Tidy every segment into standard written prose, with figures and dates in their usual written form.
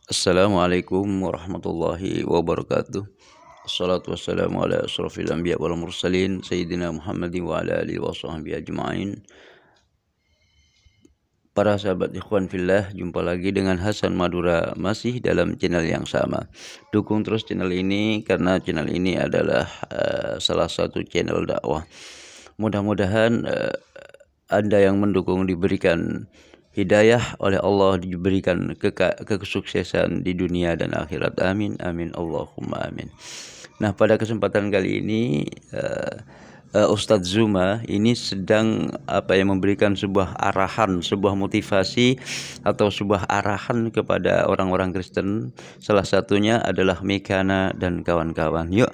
Assalamualaikum warahmatullahi wabarakatuh. Assalatu wassalamu ala asrafil anbiya wal mursalin Sayyidina Muhammadin wa ala alihi wa sahbihi ajma'in. Para sahabat ikhwan fillah, jumpa lagi dengan Hasan Madura masih dalam channel yang sama. Dukung terus channel ini karena channel ini adalah salah satu channel dakwah. Mudah-mudahan Anda yang mendukung diberikan hidayah oleh Allah, diberikan kesuksesan di dunia dan akhirat. Amin amin Allahumma amin. Nah, pada kesempatan kali ini Ustadz Zuma ini sedang memberikan sebuah arahan, sebuah motivasi atau sebuah arahan kepada orang-orang Kristen. Salah satunya adalah Mekana dan kawan-kawan. Yuk,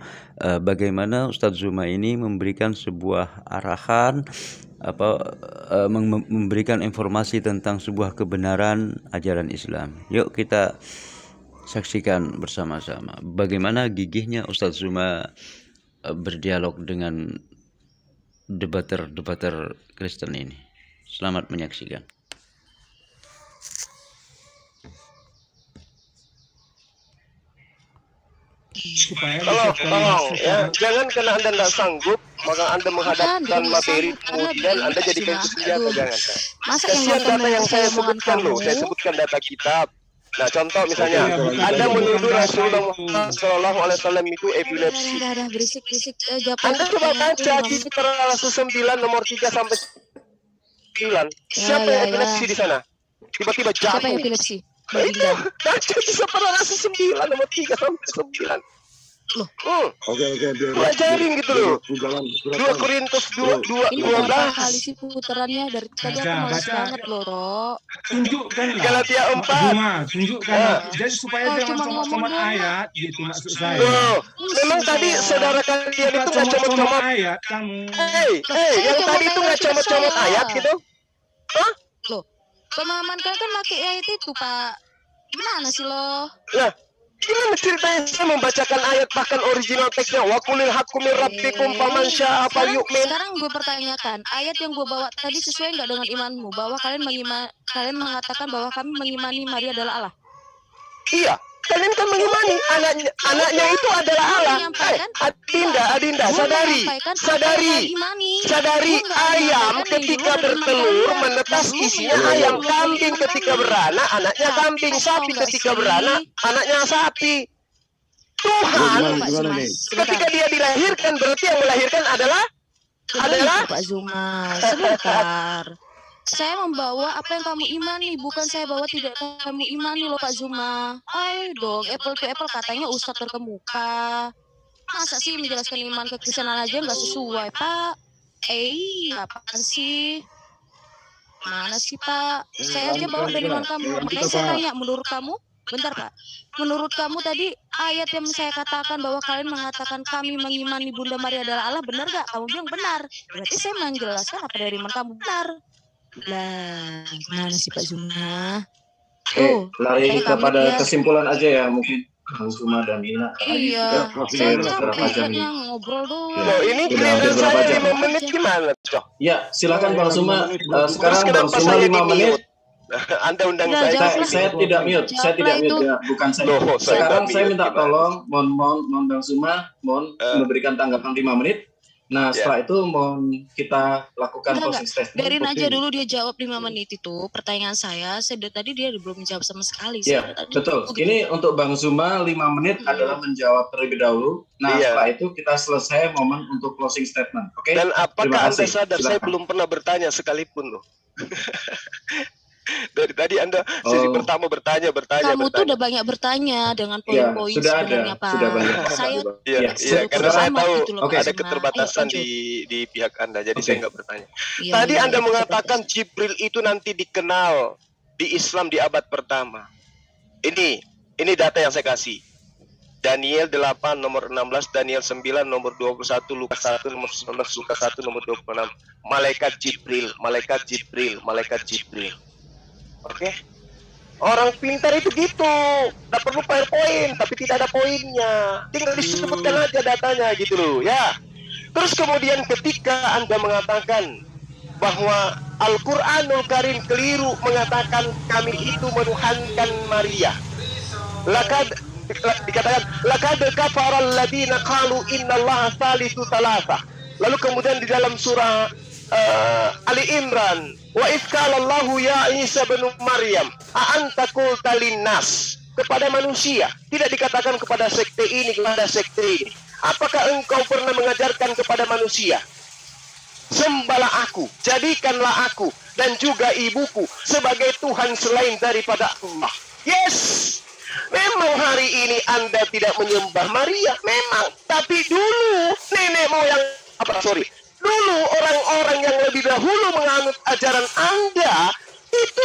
bagaimana Ustadz Zuma ini memberikan sebuah arahan, memberikan informasi tentang sebuah kebenaran ajaran Islam. Yuk kita saksikan bersama-sama bagaimana gigihnya Ustadz Zuma berdialog dengan debater Kristen ini. Selamat menyaksikan. Tolong ya, jangan karena Anda tidak sanggup maka Anda menghadapkan materi kemudian Anda jadikan itu senjata. Jangan. Kasihan data yang saya sebutkan loh, saya sebutkan data kitab. Nah, contoh misalnya, Anda menuduh Rasulullah Muhammad SAW itu epilepsi. Anda coba baca di Paralase 9 nomor 3 sampai 9. Siapa yang epilepsi di sana? Tiba-tiba jatuh. Siapa yang epilepsi? Itu baca di Paralase 9 nomor 3 sampai 9. Loh. Oke, pelajarin gitu loh. 2 Korintus 12. Ini berapa kali sih putarannya dari tadi aku males banget loh, Rok. Tunjukkan Galatia 4. Tunjukkan. Jadi supaya jangan comot-comot ayat gitu maksud saya. Loh, memang tadi saudara kalian itu nggak comot-comot ayat kamu. Yang tadi itu nggak comot-comot ayat gitu? Hah? Loh, pemahaman kalian kan pakai ayat itu, Pak. Gimana sih lo? Nah, gimana ceritanya saya membacakan ayat bahkan original teksnya wa qulil haqqu min rabbikum faman syaa'a falyu'min. Sekarang gue pertanyakan, ayat yang gue bawa tadi sesuai nggak dengan imanmu bahwa kalian mengatakan bahwa kami mengimani Maria adalah Allah? Iya, kalian kan mengimani anaknya itu adalah Allah. Adinda, sadari ayam ketika bertelur menetas isinya ayam, kambing ketika beranak anaknya kambing, sapi ketika beranak anaknya sapi. Tuhan ketika dia dilahirkan berarti yang melahirkan adalah Pak Zuma. Sebentar. Saya membawa apa yang kamu imani, bukan saya bawa tidak kamu imani loh Pak Zuma. Ayo dong, apple to apple katanya Ustadz terkemuka. Masa sih menjelaskan iman kekristenan aja nggak sesuai, Pak? Apaan sih? Mana sih, Pak? Saya aja bawa dari iman kamu. Makanya saya tanya, menurut kamu, bentar Pak, menurut kamu tadi ayat yang saya katakan bahwa kalian mengatakan kami mengimani Bunda Maria adalah Allah, benar gak? Kamu bilang benar. Berarti saya menjelaskan apa dari iman kamu benar. Lah, gimana sih Pak Zuma? Lari kepada kesimpulan aja ya mungkin Bang Zuma dan Ina. Iya, saya capek ngobrol dulu. Ini giliran saya 5 menit gimana, Cok? Ya, silakan Bang Zuma. Sekarang Bang Zuma 5 menit. Anda undang saya tidak mute, ya, bukan saya. Sekarang saya minta tolong, mohon Bang Zuma, memberikan tanggapan 5 menit. Nah, setelah itu kita lakukan closing statement. Biarin aja dulu dia jawab 5 menit itu. Pertanyaan saya tadi dia belum menjawab sama sekali. Iya, betul. Ini untuk Bang Zuma 5 menit adalah menjawab terlebih dahulu. Nah, setelah itu kita selesai momen untuk closing statement. Oke? Dan apakah Anda sadar saya belum pernah bertanya sekalipun loh. Dari tadi Anda sesi pertama bertanya. Kamu tuh udah banyak bertanya dengan poin-poin sebenarnya Pak. Sudah banyak. Iya, karena saya tahu ada keterbatasan di pihak Anda, jadi saya nggak bertanya. Tadi Anda mengatakan Jibril itu nanti dikenal di Islam di abad pertama. Ini data yang saya kasih. Daniel 8 nomor 16, Daniel 9 nomor 21, Lukas 1 nomor 19, Lukas 1 nomor 26. Malaikat Jibril. Oke. Orang pintar itu gitu, nggak perlu PowerPoint, tapi tidak ada poinnya, tinggal disebutkan aja datanya gitu loh, ya. Terus kemudian ketika Anda mengatakan bahwa Al-Quranul Karim keliru mengatakan kami itu menuhankan Maria, dikatakan laqad kafara alladziina qalu innallaha tsalitsu tsalatsa. Lalu kemudian di dalam surah Ali Imran, wa idz qala Allahu ya Isa bin Maryam a anta qulta linnas, kepada manusia, tidak dikatakan kepada sekte ini, kepada sekte ini. Apakah engkau pernah mengajarkan kepada manusia, sembahlah aku, jadikanlah aku dan juga ibuku sebagai Tuhan selain daripada Allah? Yes, memang hari ini Anda tidak menyembah Maria, memang. Tapi dulu nenek moyang, dulu orang-orang yang lebih dahulu menganut ajaran Anda itu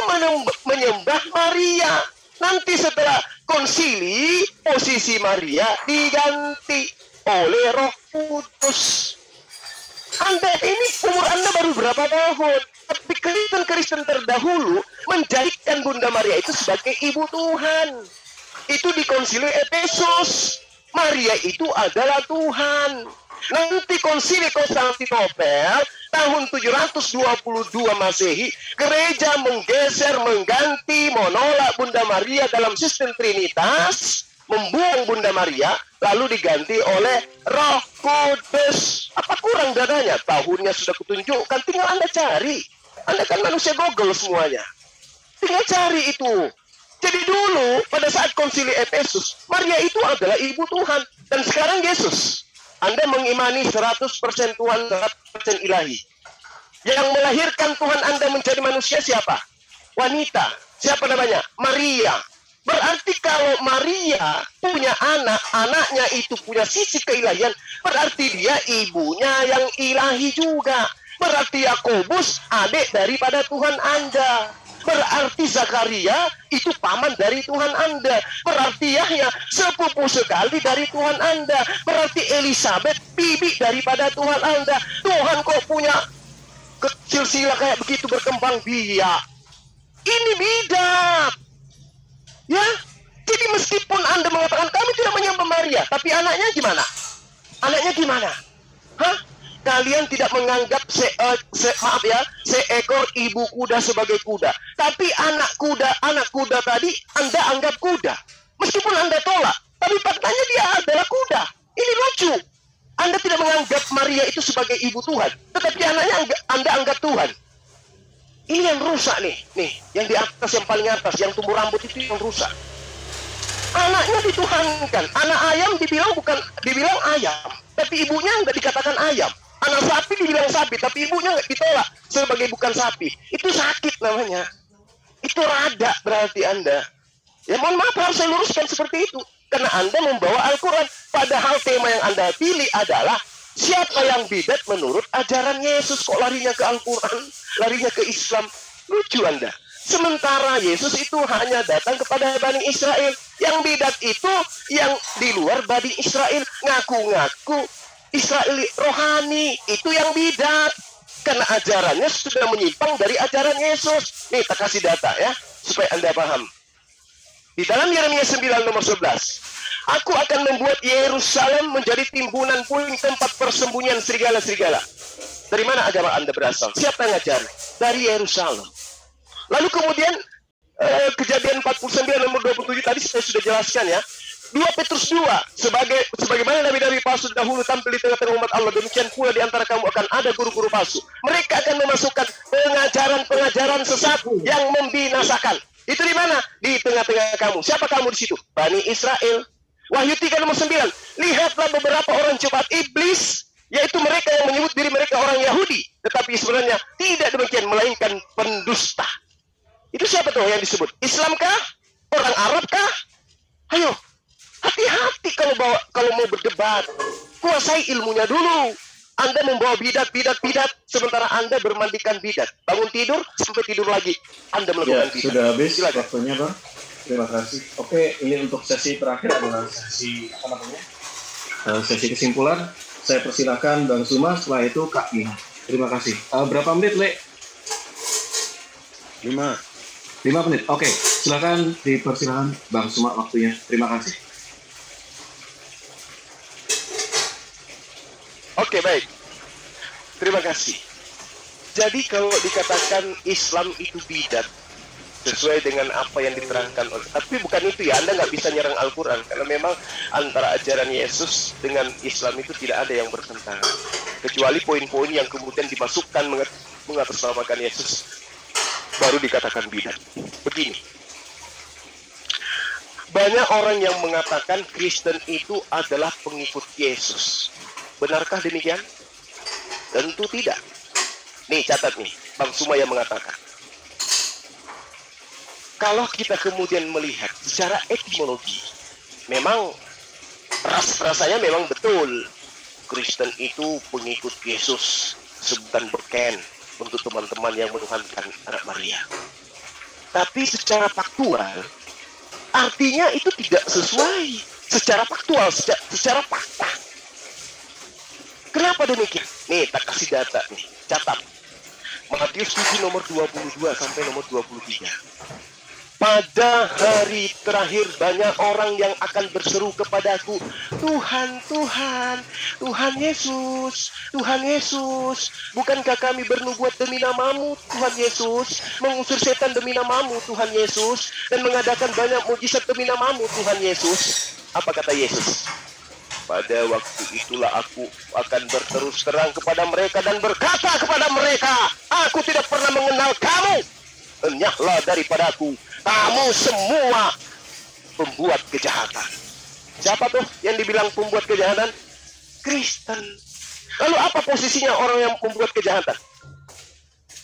menyembah Maria. Nanti setelah konsili, posisi Maria diganti oleh Roh Kudus. Anda ini umur Anda baru berapa tahun? Tapi Kristen-Kristen terdahulu menjadikan Bunda Maria itu sebagai ibu Tuhan. Itu di konsili Efesus. Maria itu adalah Tuhan. Nanti konsili Konstantinopel tahun 722 Masehi, gereja menggeser, mengganti, menolak Bunda Maria dalam sistem Trinitas, membuang Bunda Maria, lalu diganti oleh Roh Kudus. Apa kurang dadanya? Tahunnya sudah kutunjukkan, tinggal Anda cari. Anda kan manusia Google semuanya. Tinggal cari itu. Jadi dulu pada saat konsili Efesus, Maria itu adalah ibu Tuhan. Dan sekarang Yesus, Anda mengimani 100% Tuhan, 100% ilahi. Yang melahirkan Tuhan Anda menjadi manusia siapa? Wanita. Siapa namanya? Maria. Berarti kalau Maria punya anak, anaknya itu punya sisi keilahian, berarti dia ibunya yang ilahi juga. Berarti Yakobus adik daripada Tuhan Anda. Berarti Zakaria itu paman dari Tuhan Anda. Berarti Yahya sepupu sekali dari Tuhan Anda. Berarti Elizabeth bibi daripada Tuhan Anda. Tuhan kok punya silsilah kayak begitu berkembang biak. Ini bidat. Ya, jadi meskipun Anda mengatakan kami tidak menyembah Maria, tapi anaknya gimana? Anaknya gimana? Hah? Kalian tidak menganggap seekor ibu kuda sebagai kuda, tapi anak kuda tadi Anda anggap kuda. Meskipun Anda tolak, tapi faktanya dia adalah kuda. Ini lucu. Anda tidak menganggap Maria itu sebagai ibu Tuhan, tetapi anaknya Anda anggap Tuhan. Ini yang rusak nih, yang di atas, yang paling atas, yang tumbuh rambut itu yang rusak. Anaknya dituhankan. Anak ayam dibilang ayam, tapi ibunya nggak dikatakan ayam. Anak sapi dibilang sapi, tapi ibunya nggak ditolak sebagai bukan sapi. Itu sakit namanya. Itu rada berarti Anda. Ya mohon maaf, harus saya luruskan seperti itu. Karena Anda membawa Al-Quran. Padahal tema yang Anda pilih adalah siapa yang bidat menurut ajaran Yesus. Kok larinya ke Al-Quran, larinya ke Islam? Lucu Anda. Sementara Yesus itu hanya datang kepada Bani Israel. Yang bidat itu yang di luar Bani Israel, ngaku-ngaku Israel rohani, itu yang bidat. Karena ajarannya sudah menyimpang dari ajaran Yesus. Nih, tak kasih data ya, supaya Anda paham. Di dalam Yeremia 9 nomor 11, aku akan membuat Yerusalem menjadi timbunan puing, tempat persembunyian serigala-serigala. Dari mana agama Anda berasal? Siapa yang ngajar? Dari Yerusalem. Lalu kemudian Kejadian 49 nomor 27 tadi saya sudah jelaskan ya. 2 Petrus 2, sebagaimana nabi-nabi palsu dahulu tampil di tengah-tengah umat Allah, demikian pula di antara kamu akan ada guru-guru palsu. Mereka akan memasukkan pengajaran-pengajaran sesat yang membinasakan. Itu di mana? Di tengah-tengah kamu. Siapa kamu di situ? Bani Israel. Wahyu 3 nomor 9, lihatlah beberapa orang jemaat iblis, yaitu mereka yang menyebut diri mereka orang Yahudi, tetapi sebenarnya tidak demikian, melainkan pendusta. Itu siapa tuh yang disebut? Islamkah? Orang Arabkah? Ayo, hati-hati kalau mau berdebat. Kuasai ilmunya dulu. Anda membawa bidat, sementara Anda bermandikan bidat. Bangun tidur, sampai tidur lagi Anda melakukan bidat. Sudah habis waktunya, Bang. Terima kasih. Oke, ini untuk sesi terakhir adalah sesi sesi kesimpulan. Saya persilahkan Bang Suma, setelah itu Kak Ina. Terima kasih. Berapa menit, Le? 5 menit. Oke, silakan dipersilakan Bang Suma waktunya. Terima kasih. Oke, baik. Terima kasih. Jadi kalau dikatakan Islam itu bidat, sesuai dengan apa yang diterangkan oleh. Tapi bukan itu ya, Anda nggak bisa nyerang Al-Quran, karena memang antara ajaran Yesus dengan Islam itu tidak ada yang bertentangan, kecuali poin-poin yang kemudian dimasukkan mengatasnamakan Yesus, baru dikatakan bidat. Begini, banyak orang yang mengatakan Kristen itu adalah pengikut Yesus. Benarkah demikian? Tentu tidak. Nih, catat nih, Bang Suma yang mengatakan. Kalau kita kemudian melihat secara etimologi, memang rasanya memang betul Kristen itu pengikut Yesus, sebutan beken untuk teman-teman yang menuhankan anak Maria. Tapi secara faktual, artinya itu tidak sesuai secara faktual, secara fakta. Kenapa demikian? Nih, tak kasih data nih, catat. Matius 7 nomor 22 sampai nomor 23. Pada hari terakhir banyak orang yang akan berseru kepadaku, Tuhan, Tuhan, Tuhan Yesus, Tuhan Yesus, bukankah kami bernubuat demi namamu, Tuhan Yesus, mengusir setan demi namamu, Tuhan Yesus, dan mengadakan banyak mujizat demi namamu, Tuhan Yesus. Apa kata Yesus? Pada waktu itulah aku akan berterus terang kepada mereka dan berkata kepada mereka, aku tidak pernah mengenal kamu. Enyahlah daripadaku, kamu semua pembuat kejahatan. Siapa tuh yang dibilang pembuat kejahatan? Kristen. Lalu apa posisinya orang yang membuat kejahatan?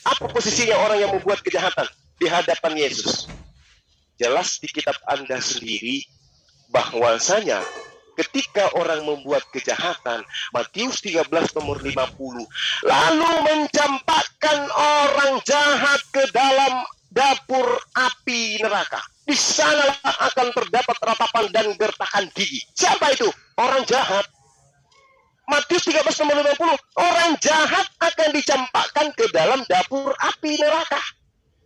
Apa posisinya orang yang membuat kejahatan di hadapan Yesus? Jelas di kitab Anda sendiri bahwasanya ketika orang membuat kejahatan, Matius 13 nomor 50, lalu mencampakkan orang jahat ke dalam dapur api neraka. Di sanalah akan terdapat ratapan dan gertakan gigi. Siapa itu? Orang jahat. Matius 13 nomor 50, orang jahat akan dicampakkan ke dalam dapur api neraka.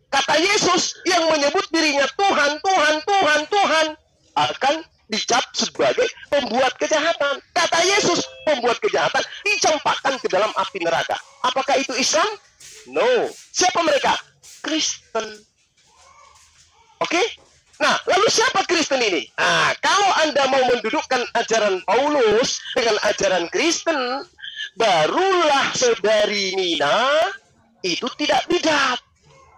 Kata Yesus yang menyebut dirinya Tuhan, Tuhan, Tuhan, Tuhan, akan dicap sebagai pembuat kejahatan. Kata Yesus, pembuat kejahatan dicampakkan ke dalam api neraka. Apakah itu Islam? No. Siapa mereka? Kristen. Oke? Nah, lalu siapa Kristen ini? Nah, kalau Anda mau mendudukkan ajaran Paulus dengan ajaran Kristen, barulah saudari Mina itu tidak bidat.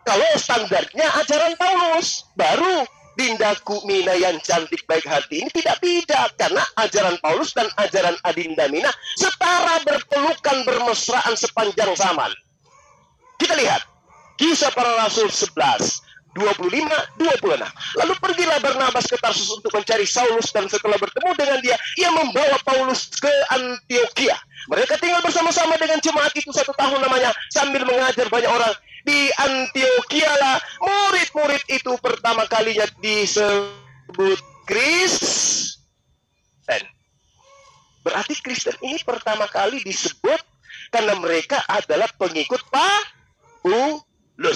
Kalau standarnya ajaran Paulus, baru Dindaku Mina yang cantik baik hati ini tidak bidat, karena ajaran Paulus dan ajaran Adinda Mina setara, berpelukan, bermesraan sepanjang zaman. Kita lihat Kisah Para Rasul 11 25-26. Lalu pergilah Barnabas ke Tarsus untuk mencari Saulus, dan setelah bertemu dengan dia, ia membawa Paulus ke Antioquia. Mereka tinggal bersama-sama dengan jemaat itu 1 tahun namanya, sambil mengajar banyak orang. Di Antioquia lah murid-murid itu pertama kalinya disebut Kristen. Berarti Kristen ini pertama kali disebut karena mereka adalah pengikut Paulus.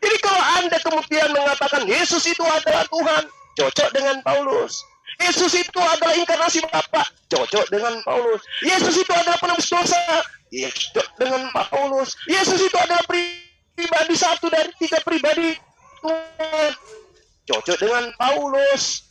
Jadi kalau Anda kemudian mengatakan Yesus itu adalah Tuhan, cocok dengan Paulus. Yesus itu adalah inkarnasi Bapa, cocok dengan Paulus. Yesus itu adalah penebus dosa, cocok dengan Paulus. Yesus itu adalah pribadi satu dari 3 pribadi Tuhan, cocok dengan Paulus.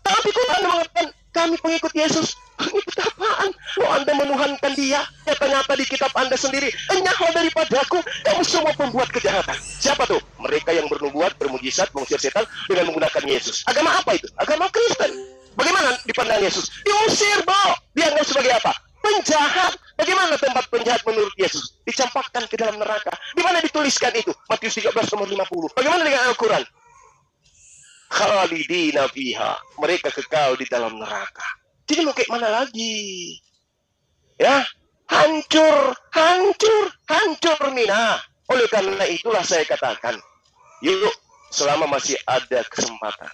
Tapi kalau Anda mengatakan kami pengikut Yesus, itu apaan? Lo Anda menuhankan dia, nyata-nyata di kitab Anda sendiri, enyahlah daripadaku, kamu semua pembuat kejahatan. Siapa tuh? Mereka yang bernubuat, bermujizat, mengusir setan dengan menggunakan Yesus. Agama apa itu? Agama Kristen. Bagaimana dipandang Yesus? Diusir, Bo. Dianggap sebagai apa? Penjahat. Bagaimana tempat penjahat menurut Yesus? Dicampakkan ke dalam neraka. Di mana dituliskan itu? Matius 13 nomor 50. Bagaimana dengan Al-Quran? Khalidina fiha. Mereka kekal di dalam neraka. Jadi mau kayak mana lagi? Ya, hancur, hancur, hancur Mina. Oleh karena itulah saya katakan, yuk selama masih ada kesempatan,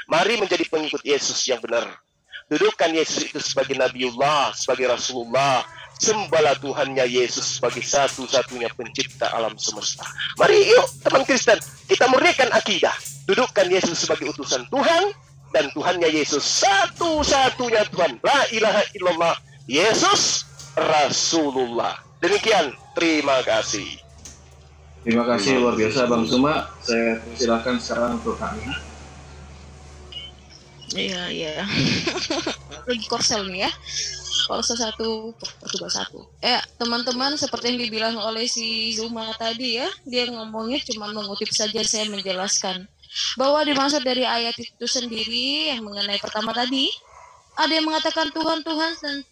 mari menjadi pengikut Yesus yang benar. Dudukkan Yesus itu sebagai Nabiullah, sebagai Rasulullah. Sembahlah Tuhannya Yesus sebagai satu-satunya pencipta alam semesta. Mari yuk teman Kristen, kita murnikan akidah. Dudukkan Yesus sebagai utusan Tuhan, dan Tuhannya Yesus satu-satunya Tuhan. La ilaha illallah, Yesus Rasulullah. Demikian, terima kasih. Terima kasih luar biasa Bang Zuma. Saya persilahkan sekarang untuk Kak Mina. Iya. Lagi korsel nih ya. Korsel 1/21. Teman-teman, seperti yang dibilang oleh si Zuma tadi ya, dia ngomongnya cuma mengutip saja, saya menjelaskan bahwa dimaksud dari ayat itu sendiri yang mengenai pertama tadi, ada yang mengatakan Tuhan dan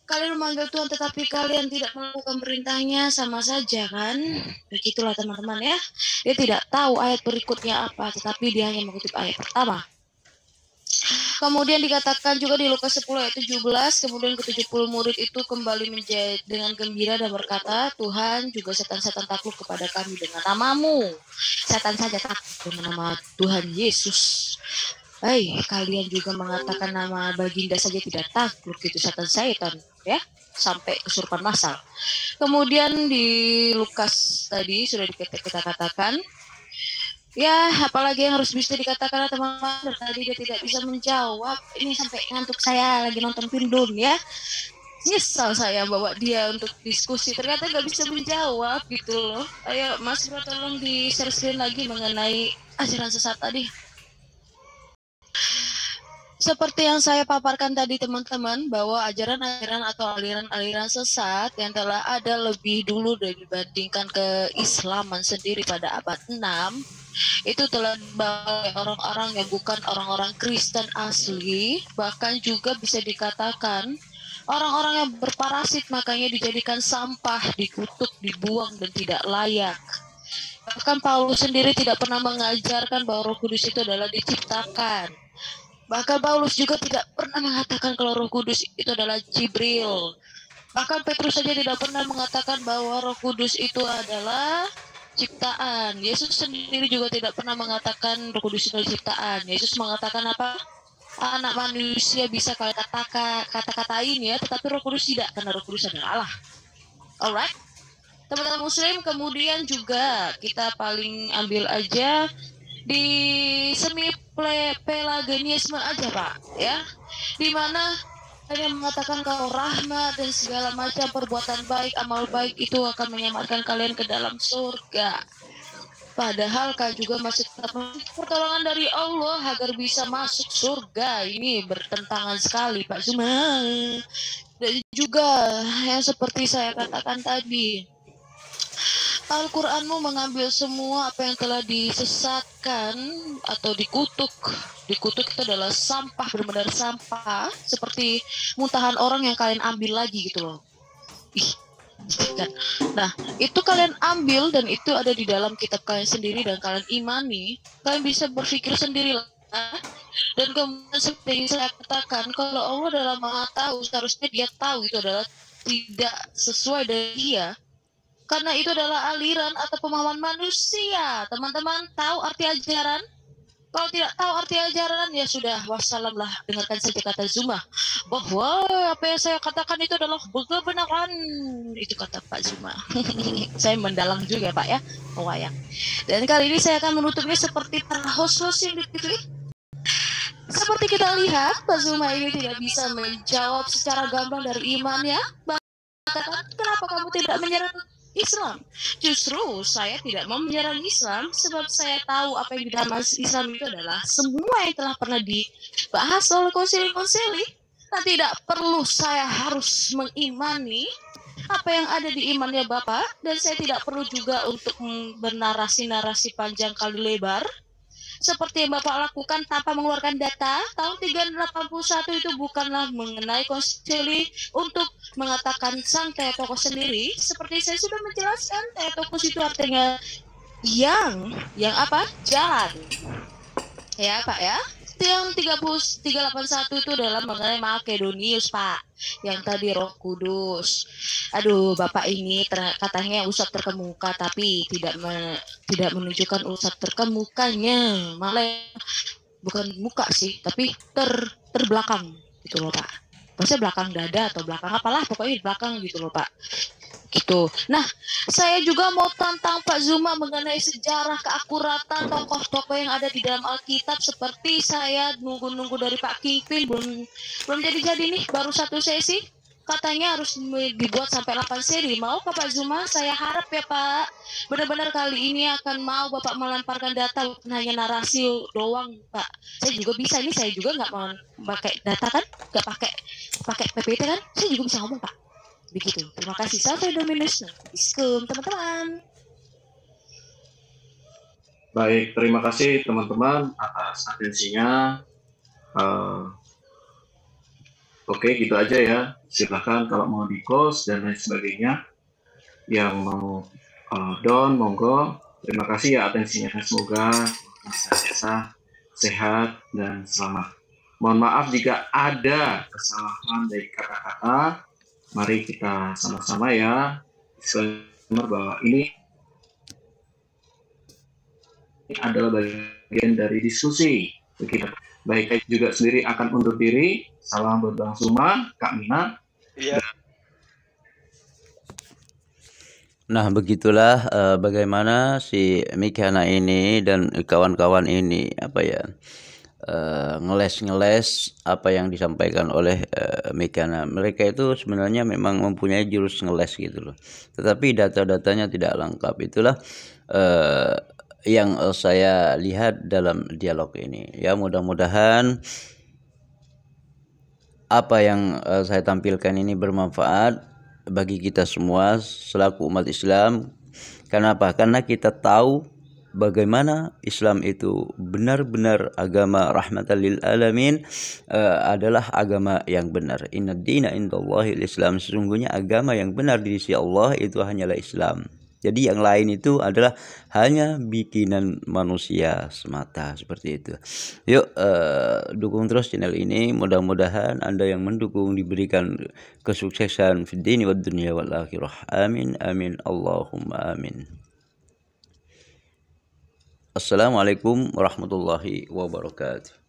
kalian memanggil Tuhan tetapi kalian tidak melakukan perintahnya, sama saja kan? Begitulah teman-teman ya. Dia tidak tahu ayat berikutnya apa, tetapi dia hanya mengutip ayat pertama. Kemudian dikatakan juga di Lukas 10 ayat 17, kemudian ke-70 murid itu kembali menjadi dengan gembira dan berkata, Tuhan, juga setan-setan takluk kepada kami dengan namamu. Setan saja takut dengan nama Tuhan Yesus. Kalian juga mengatakan nama baginda saja tidak takluk, gitu setan ya, sampai kesurupan massal. Kemudian di Lukas tadi sudah kita katakan, ya apalagi yang harus bisa dikatakan teman-teman, tadi dia tidak bisa menjawab. Ini sampai ngantuk, saya lagi nonton Pindun ya. Nyesal saya bawa dia untuk diskusi, ternyata nggak bisa menjawab gitu loh. Ayo Mas Bro, tolong di-share screen lagi mengenai ajaran sesat tadi. Seperti yang saya paparkan tadi teman-teman, bahwa ajaran-ajaran atau aliran-aliran sesat yang telah ada lebih dulu dibandingkan keislaman sendiri pada abad 6, itu telah dibawa oleh orang-orang yang bukan orang-orang Kristen asli, bahkan juga bisa dikatakan orang-orang yang berparasit, makanya dijadikan sampah, dikutuk, dibuang, dan tidak layak. Bahkan Paulus sendiri tidak pernah mengajarkan bahwa Roh Kudus itu adalah diciptakan. Bahkan Paulus juga tidak pernah mengatakan kalau Roh Kudus itu adalah Jibril. Bahkan Petrus saja tidak pernah mengatakan bahwa Roh Kudus itu adalah ciptaan. Yesus sendiri juga tidak pernah mengatakan Roh Kudus itu adalah ciptaan. Yesus mengatakan apa? Anak manusia bisa kata-katain ya, tetapi Roh Kudus tidak, karena Roh Kudus adalah Allah. Alright? Teman-teman Muslim, kemudian juga kita paling ambil aja di semi pelagianisme aja Pak ya, dimana ada yang mengatakan kalau rahmat dan segala macam perbuatan baik, amal baik itu akan menyelamatkan kalian ke dalam surga, padahal kan juga masih tetap pertolongan dari Allah agar bisa masuk surga. Ini bertentangan sekali Pak Zuma. Dan juga yang seperti saya katakan tadi, Al-Quranmu mengambil semua apa yang telah disesatkan atau dikutuk. Dikutuk itu adalah sampah, benar-benar sampah, seperti muntahan orang yang kalian ambil lagi gitu loh. Nah, itu kalian ambil dan itu ada di dalam kitab kalian sendiri dan kalian imani. Kalian bisa berpikir sendiri lah. Dan kemudian seperti yang saya katakan, kalau Allah adalah Maha Tahu, seharusnya dia tahu itu adalah tidak sesuai dengan dia. Karena itu adalah aliran atau pemahaman manusia. Teman-teman tahu arti ajaran? Kalau tidak tahu arti ajaran, ya sudah, wassalam lah. Dengarkan saja kata Zuma, bahwa apa yang saya katakan itu adalah kebenaran. Itu kata Pak Zuma. Saya mendalam juga Pak ya, wayang. Dan kali ini saya akan menutupnya seperti para host-host yang gitu. Seperti kita lihat, Pak Zuma ini tidak bisa menjawab secara gamblang dari imannya. Bahkan, kenapa kamu tidak menyerang Islam? Justru saya tidak mau menyerang Islam sebab saya tahu apa yang di dalam Islam itu adalah semua yang telah pernah dibahas oleh konsili-konsili. Nah, tidak perlu saya harus mengimani apa yang ada di imannya Bapak, dan saya tidak perlu juga untuk bernarasi-narasi panjang kali lebar seperti yang Bapak lakukan tanpa mengeluarkan data. Tahun 381 itu bukanlah mengenai konsili untuk mengatakan sang Theotokos sendiri. Seperti saya sudah menjelaskan, Theotokos itu artinya yang apa? Jalan. Ya Pak ya. Yang 381 itu adalah mengenai Makedonius Pak, yang tadi Roh Kudus. Aduh, Bapak ini katanya Ustadz terkemuka, tapi tidak menunjukkan Ustadz terkemukanya, malah bukan muka sih, tapi terbelakang gitu loh Pak. Maksudnya belakang dada atau belakang apalah, pokoknya di belakang gitu loh Pak. Gitu. Nah, saya juga mau tantang Pak Zuma mengenai sejarah keakuratan tokoh-tokoh yang ada di dalam Alkitab. Seperti saya nunggu dari Pak Kingpin belum jadi nih, baru satu sesi. katanya harus dibuat sampai 8 seri. Mau Pak Zuma? Saya harap ya Pak, benar-benar kali ini akan mau Bapak melemparkan data, bukan hanya narasi doang Pak. Saya juga bisa, ini saya juga nggak mau pakai data kan, nggak pakai PPT kan, saya juga bisa ngomong Pak. Begitu. Terima kasih. Saya Dominus. Biskum teman-teman. Baik, terima kasih teman-teman atas atensinya. Oke, gitu aja ya. Silahkan kalau mau di close dan lain sebagainya. Yang mau down, monggo. Terima kasih ya atensinya. Semoga bisa sehat dan selamat. Mohon maaf jika ada kesalahan dari kata-kata. Mari kita sama-sama ya. Disclaimer bahwa ini adalah bagian dari diskusi. Begitu. Baik, saya juga sendiri akan undur diri. Salam buat Bang Zuma, Kak Mina. Iya. Nah, begitulah bagaimana si Mikana ini dan kawan-kawan ini ngeles apa yang disampaikan oleh Mikana. Mereka itu sebenarnya memang mempunyai jurus ngeles gitu loh. Tetapi data-datanya tidak lengkap. Itulah yang saya lihat dalam dialog ini. Ya, mudah-mudahan apa yang saya tampilkan ini bermanfaat bagi kita semua selaku umat Islam. Kenapa? Karena kita tahu bagaimana Islam itu benar-benar agama rahmatan lil alamin, adalah agama yang benar. Inna dina indallahil Islam. Sesungguhnya agama yang benar di sisi Allah itu hanyalah Islam. Jadi yang lain itu adalah hanya bikinan manusia semata, seperti itu. Yuk dukung terus channel ini. Mudah-mudahan Anda yang mendukung diberikan kesuksesan fid dini wad dunya wal akhirah. Amin amin Allahumma amin. Assalamualaikum warahmatullahi wabarakatuh.